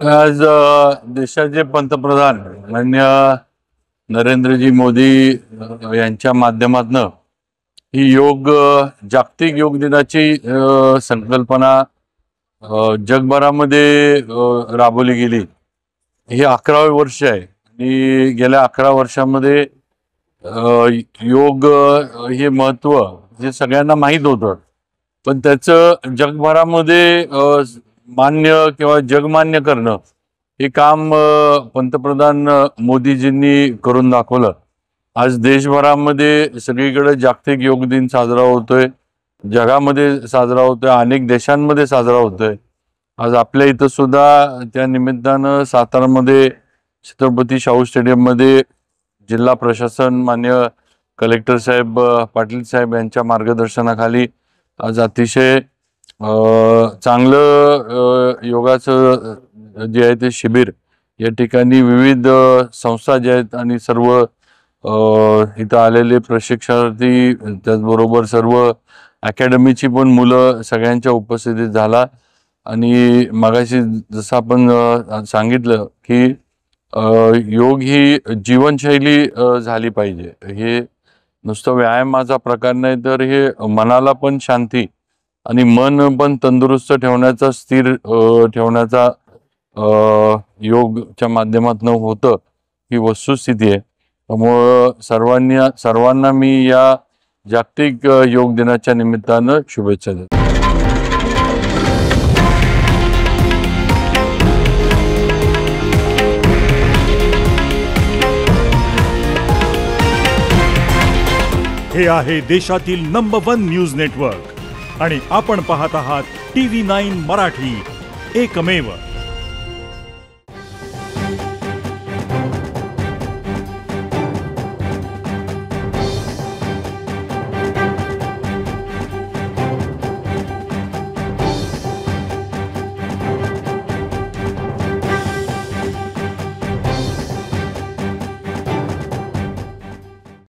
आज देशाचे पंतप्रधान माननीय नरेंद्रजी मोदी यांच्या माध्यमातून ही जागतिक योग दिनाची संकल्पना जगभरामध्ये राबवली गेली। हे 11वे वर्ष आहे आणि गेल्या 11 वर्षांमध्ये योग हे महत्त्व हे सगळ्यांना माहीत होतं, पण त्याचं जगभरामध्ये मान्य किंवा जगमान्य करणं हे काम पंतप्रधान मोदीजींनी करून दाखवलं। आज देशभरामध्ये सगळीकडे जागतिक योग दिन साजरा होतोय, जगामध्ये साजरा होतोय, अनेक देशांमध्ये साजरा होतोय। आज आपल्या इथं सुद्धा त्या निमित्तानं सातारामध्ये छत्रपती शाहू स्टेडियम मध्ये जिल्हा प्रशासन मान्य कलेक्टर साहेब पाटील साहेब यांच्या मार्गदर्शनाखाली आज अतिशय चांगलं योगाचं जे आहे ते शिबिर या ठिकाणी विविध संस्था जे आहेत आणि सर्व इथं आलेले प्रशिक्षणार्थी त्याचबरोबर सर्व अकॅडमीची पण मुलं सगळ्यांच्या उपस्थितीत झाला। आणि मगाशी जसं आपण सांगितलं की योग ही जीवनशैली झाली पाहिजे। हे नुसतं व्यायामाचा प्रकार नाही, तर हे मनाला पण शांती आणि मन पण तंदुरुस्त ठेवण्याचा, स्थिर ठेवण्याचा योगच्या माध्यमातून होतं ही वस्तुस्थिती आहे। त्यामुळे सर्वांना मी या जागतिक योग दिनाच्या निमित्तानं शुभेच्छा देतो। हे आहे देशातील नंबर 1 न्यूज नेटवर्क आणि आपण पाहत आहात TV9 मराठी, एकमेव।